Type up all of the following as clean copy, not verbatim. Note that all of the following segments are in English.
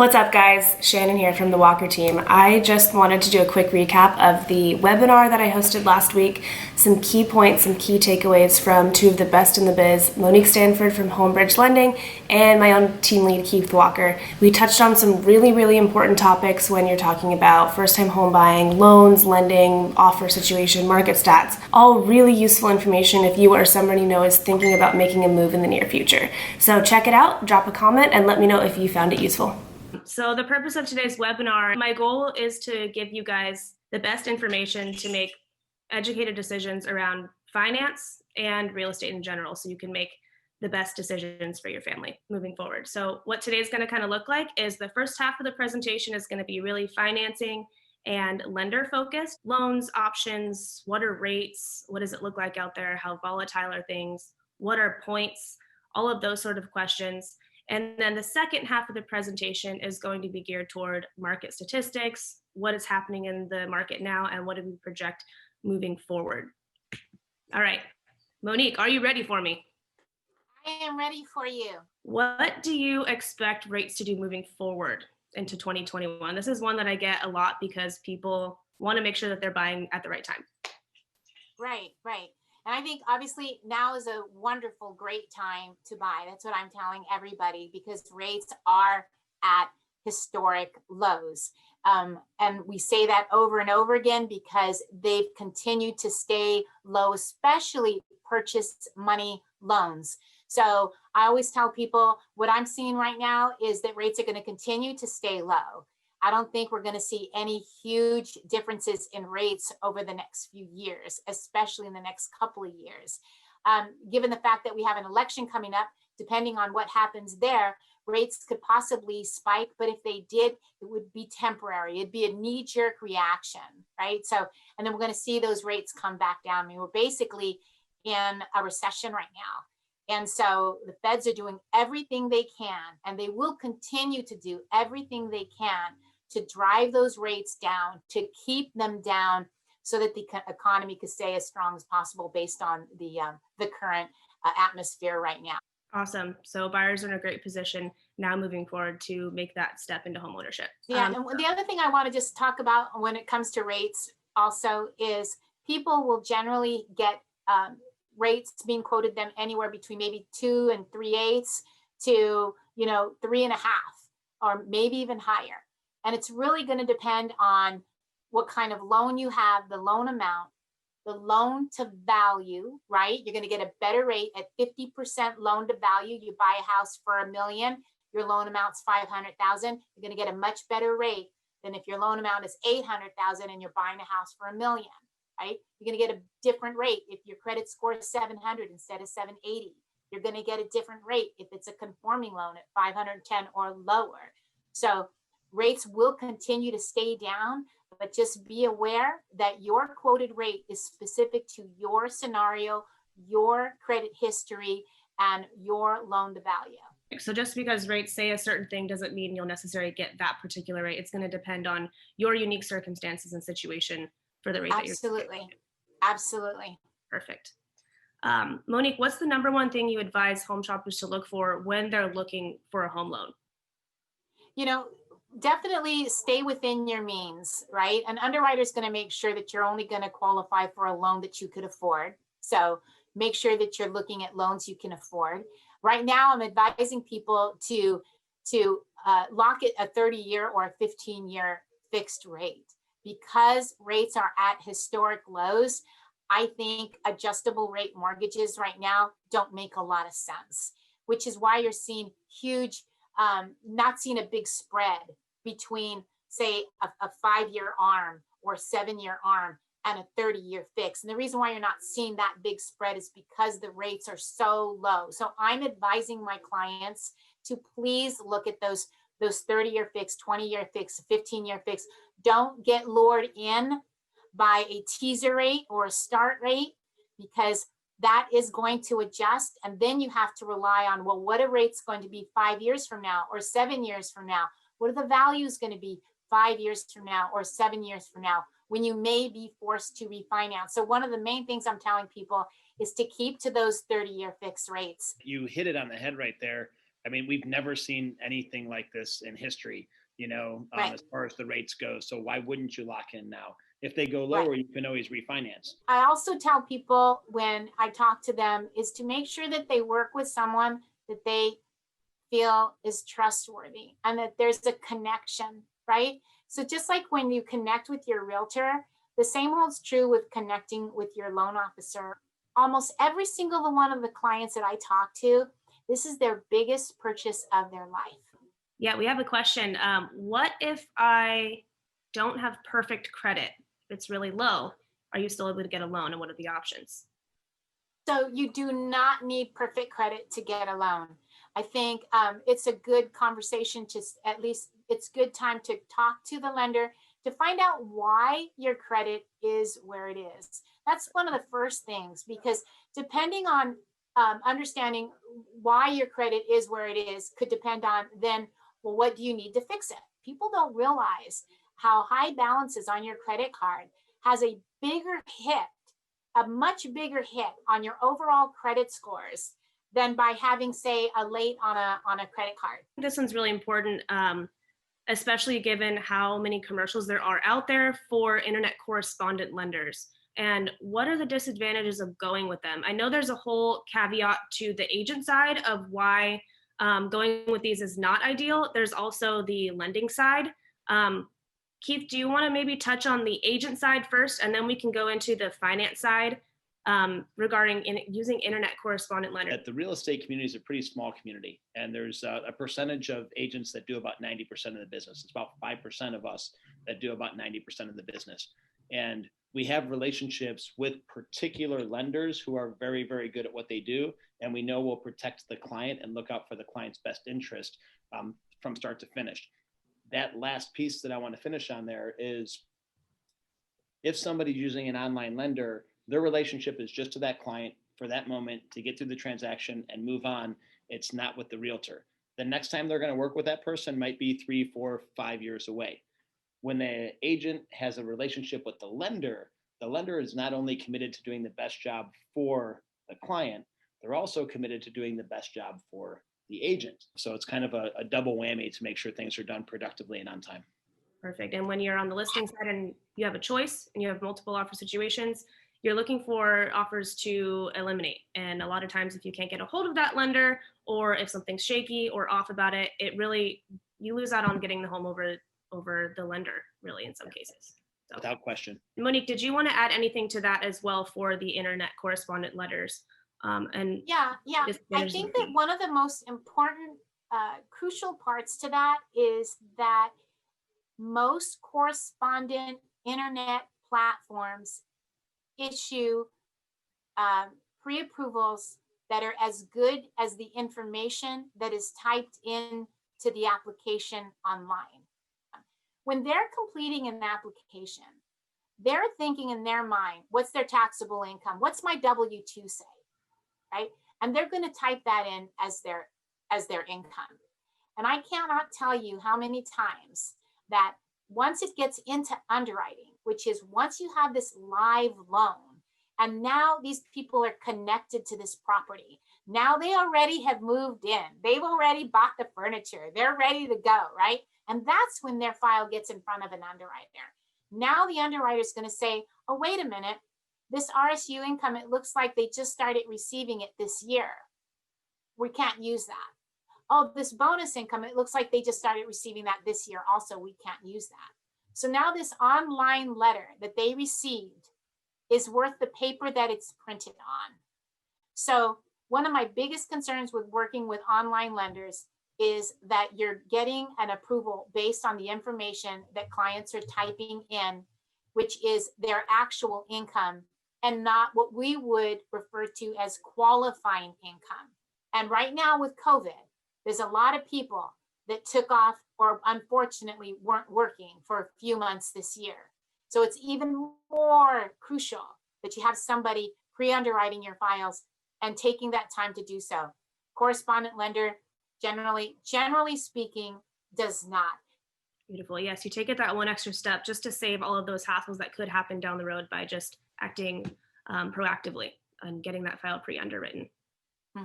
What's up, guys? Shannon here from the Walker team. I just wanted to do a quick recap of the webinar that I hosted last week. Some key points, some key takeaways from two of the best in the biz, Monique Stanford from Homebridge Lending and my own team lead, Keith Walker. We touched on some really important topics when you're talking about first-time home buying, loans, lending, offer situation, market stats. All really useful information if you or somebody you know is thinking about making a move in the near future. So check it out, drop a comment, and let me know if you found it useful. So the purpose of today's webinar, my goal is to give you guys the best information to make educated decisions around finance and real estate in general, so you can make the best decisions for your family moving forward. So what today's going to kind of look like is the first half of the presentation is going to be really financing and lender focused. Loans, options, what are rates, what does it look like out there, how volatile are things, what are points, all of those sort of questions. And then the second half of the presentation is going to be geared toward market statistics, what is happening in the market now, and what do we project moving forward. All right, Monique, are you ready for me? I am ready for you. What do you expect rates to do moving forward into 2021? This is one that I get a lot because people want to make sure that they're buying at the right time. Right. And I think obviously now is a wonderful, great time to buy. That's what I'm telling everybody, because rates are at historic lows. And we say that over and over again because they've continued to stay low, especially purchase money loans. So I always tell people what I'm seeing right now is that rates are going to continue to stay low. I don't think we're going to see any huge differences in rates over the next few years, especially in the next couple of years. Given the fact that we have an election coming up, depending on what happens there, rates could possibly spike, but if they did, it would be temporary. It'd be a knee-jerk reaction, right? So, and then we're going to see those rates come back down. I mean, we're basically in a recession right now. And so the feds are doing everything they can, and they will continue to do everything they can to drive those rates down, to keep them down so that the economy could stay as strong as possible based on the current atmosphere right now. Awesome. So buyers are in a great position now moving forward to make that step into homeownership. Yeah, and the other thing I want to just talk about when it comes to rates also is people will generally get rates being quoted them anywhere between maybe 2 3/8 to 3.5, or maybe even higher. And it's really going to depend on what kind of loan you have, the loan amount, the loan to value, right? You're going to get a better rate at 50% loan to value. You buy a house for $1 million, your loan amount's $500,000. You're going to get a much better rate than if your loan amount is $800,000 and you're buying a house for $1 million, right? You're going to get a different rate if your credit score is 700 instead of 780. You're going to get a different rate if it's a conforming loan at 510 or lower. So rates will continue to stay down, but just be aware that your quoted rate is specific to your scenario, your credit history, and your loan to value. So just because rates say a certain thing doesn't mean you'll necessarily get that particular rate. It's going to depend on your unique circumstances and situation for the rate that you're getting. Absolutely. Perfect. Monique, what's the number one thing you advise home shoppers to look for when they're looking for a home loan? Definitely stay within your means, right? An underwriter is going to make sure that you're only going to qualify for a loan that you could afford. So make sure that you're looking at loans you can afford. Right now, I'm advising people to lock it a 30-year or a 15-year fixed rate. Because rates are at historic lows, I think adjustable rate mortgages right now don't make a lot of sense, which is why you're seeing huge, not seeing a big spread between, say, a 5-year ARM or 7-year ARM and a 30-year fix. And the reason why you're not seeing that big spread is because the rates are so low. So I'm advising my clients to please look at those 30-year fix, 20-year fix, 15-year fix. Don't get lured in by a teaser rate or a start rate, because that is going to adjust. And then you have to rely on, well, what are rates going to be 5 years from now or 7 years from now? What are the values going to be 5 years from now or 7 years from now, when you may be forced to refinance? So one of the main things I'm telling people is to keep to those 30-year fixed rates. You hit it on the head right there. I mean, we've never seen anything like this in history, Right. as far as the rates go. So why wouldn't you lock in now? If they go Right. lower, you can always refinance. I also tell people when I talk to them is to make sure that they work with someone that they feel is trustworthy and that there's a connection, right? So just like when you connect with your realtor, the same holds true with connecting with your loan officer. Almost every single one of the clients that I talk to, this is their biggest purchase of their life. Yeah, we have a question. What if I don't have perfect credit? If it's really low, are you still able to get a loan, and what are the options? So you do not need perfect credit to get a loan. I think it's a good conversation to, at least it's good time to talk to the lender to find out why your credit is where it is. That's one of the first things, because depending on understanding why your credit is where it is could depend on then, well, what do you need to fix it? People don't realize how high balances on your credit card has a bigger hit, a much bigger hit on your overall credit scores than by having, say, a late on a credit card. This one's really important, especially given how many commercials there are out there for internet correspondent lenders. And what are the disadvantages of going with them? I know there's a whole caveat to the agent side of why going with these is not ideal. There's also the lending side. Keith, do you want to maybe touch on the agent side first, and then we can go into the finance side regarding using internet correspondent lenders? The real estate community is a pretty small community, and there's a percentage of agents that do about 90% of the business. It's about 5% of us that do about 90% of the business. And we have relationships with particular lenders who are very, very good at what they do, and we know we'll protect the client and look out for the client's best interest from start to finish. That last piece that I want to finish on there is, if somebody's using an online lender, their relationship is just to that client for that moment to get through the transaction and move on. It's not with the realtor. The next time they're going to work with that person might be 3, 4, 5 years away. When the agent has a relationship with the lender is not only committed to doing the best job for the client, they're also committed to doing the best job for the agent. So it's kind of a double whammy to make sure things are done productively and on time. Perfect. And when you're on the listing side and you have a choice and you have multiple offer situations, you're looking for offers to eliminate. And a lot of times, if you can't get a hold of that lender, or if something's shaky or off about it, you lose out on getting the home over the lender, really, in some cases. So, without question. Monique, did you want to add anything to that as well for the internet correspondent letters? Yeah. I think that one of the most important, crucial parts to that is that most correspondent internet platforms issue pre-approvals that are as good as the information that is typed in to the application online. When they're completing an application, they're thinking in their mind, what's their taxable income? What's my W-2 say, right? And they're going to type that in as their income. And I cannot tell you how many times that once it gets into underwriting, which is once you have this live loan, and now these people are connected to this property. Now they already have moved in. They've already bought the furniture. They're ready to go, right? And that's when their file gets in front of an underwriter. Now the underwriter is going to say, oh, wait a minute. This RSU income, it looks like they just started receiving it this year. We can't use that. Oh, this bonus income, it looks like they just started receiving that this year also. We can't use that. So now this online letter that they received is worth the paper that it's printed on. So one of my biggest concerns with working with online lenders is that you're getting an approval based on the information that clients are typing in, which is their actual income and not what we would refer to as qualifying income. And right now with COVID, there's a lot of people that took off or unfortunately weren't working for a few months this year. So it's even more crucial that you have somebody pre-underwriting your files and taking that time to do so. Correspondent lender, generally speaking, does not. Beautiful. Yes, you take it that one extra step just to save all of those hassles that could happen down the road by just acting proactively and getting that file pre-underwritten.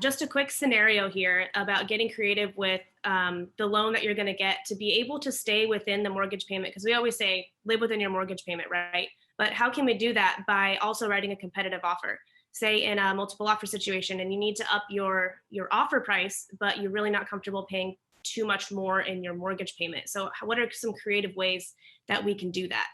Just a quick scenario here about getting creative with the loan that you're going to get to be able to stay within the mortgage payment, because we always say live within your mortgage payment, right? But how can we do that? By also writing a competitive offer. Say in a multiple offer situation and you need to up your offer price, but you're really not comfortable paying too much more in your mortgage payment. So what are some creative ways that we can do that?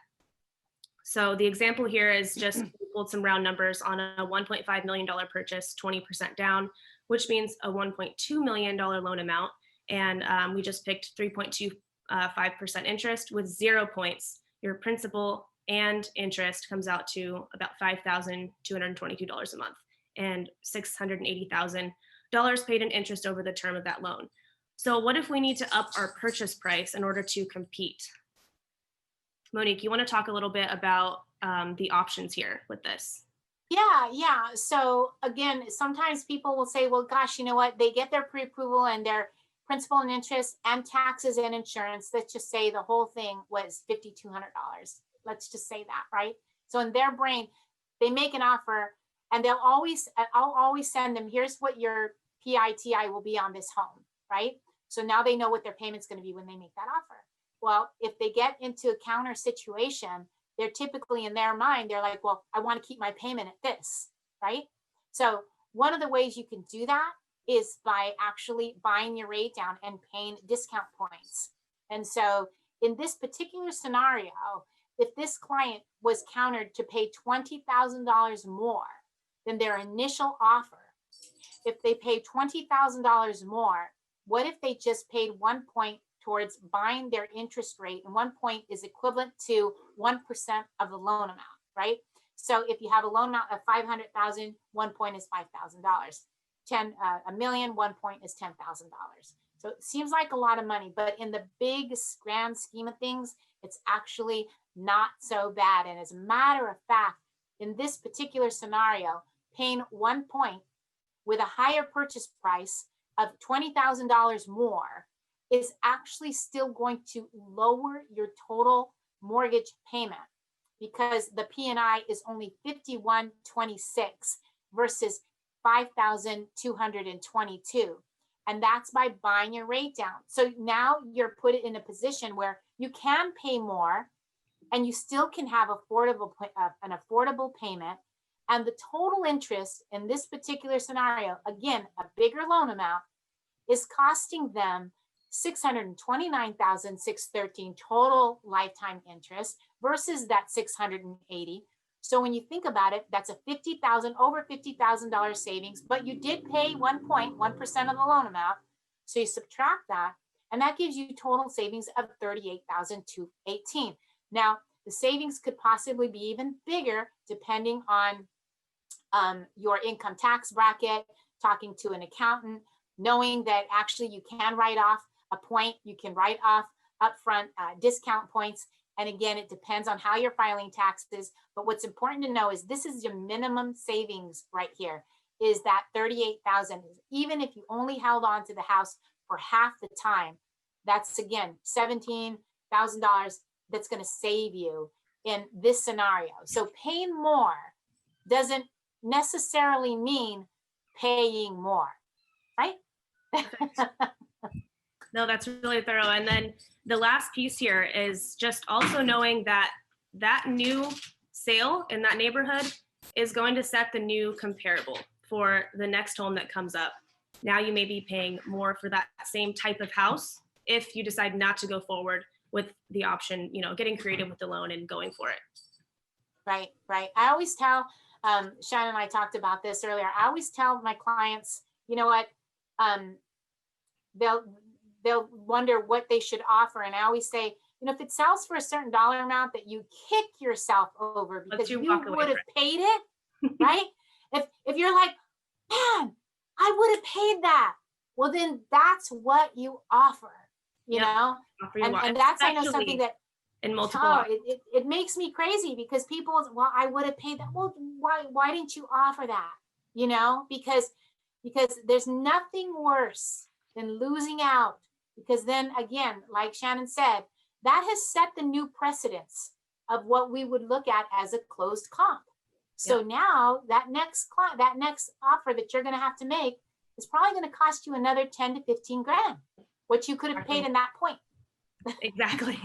So the example here is just pulled some round numbers on a $1.5 million purchase, 20% down, which means a $1.2 million loan amount. And we just picked 3.25% interest with 0 points. Your principal and interest comes out to about $5,222 a month and $680,000 paid in interest over the term of that loan. So what if we need to up our purchase price in order to compete? Monique, you want to talk a little bit about the options here with this? Yeah. So again, sometimes people will say, well, gosh, you know what? They get their pre-approval and their principal and interest and taxes and insurance. Let's just say the whole thing was $5,200. Let's just say that, right? So in their brain, they make an offer and I'll always send them, here's what your PITI will be on this home, right? So now they know what their payment's going to be when they make that offer. Well, if they get into a counter situation, they're typically in their mind, they're like, well, I want to keep my payment at this, right? So one of the ways you can do that is by actually buying your rate down and paying discount points. And so in this particular scenario, if this client was countered to pay $20,000 more than their initial offer, if they pay $20,000 more, what if they just paid 1 point towards buying their interest rate, and 1 point is equivalent to 1% of the loan amount, right? So if you have a loan amount of $500,000, 1 point is $5,000. $1 million, 1 point is $10,000. So it seems like a lot of money, but in the big grand scheme of things, it's actually not so bad. And as a matter of fact, in this particular scenario, paying 1 point with a higher purchase price of $20,000 more is actually still going to lower your total mortgage payment because the P&I is only $5,126 versus $5,222. And that's by buying your rate down. So now you're put in a position where you can pay more and you still can have an affordable payment. And the total interest in this particular scenario, again, a bigger loan amount, is costing them $629,613 total lifetime interest versus that $680. So when you think about it, that's a over $50,000 savings, but you did pay 1 point, 1% of the loan amount. So you subtract that, and that gives you total savings of $38,218. Now, the savings could possibly be even bigger depending on your income tax bracket, talking to an accountant, knowing that actually you can write off a point, you can write off upfront discount points. And again, it depends on how you're filing taxes. But what's important to know is this is your minimum savings right here, is that $38,000. Even if you only held on to the house for half the time, that's again, $17,000 that's going to save you in this scenario. So paying more doesn't necessarily mean paying more, right? No, that's really thorough. And then the last piece here is just also knowing that that new sale in that neighborhood is going to set the new comparable for the next home that comes up. Now you may be paying more for that same type of house if you decide not to go forward with the option, getting creative with the loan and going for it. Right. I always tell, Shannon and I talked about this earlier. I always tell my clients, you know what, they'll wonder what they should offer. And I always say, if it sells for a certain dollar amount that you kick yourself over because you would have paid it, right? If you're like, man, I would have paid that. Well, then that's what you offer, you know? And that's, I know, something that in multiple it makes me crazy because people, well, I would have paid that. Well, why didn't you offer that? Because there's nothing worse than losing out. Because then again, like Shannon said, that has set the new precedence of what we would look at as a closed comp. So now that next offer that you're going to have to make it's probably going to cost you another 10 to 15 grand, what you could have paid in that point. Exactly.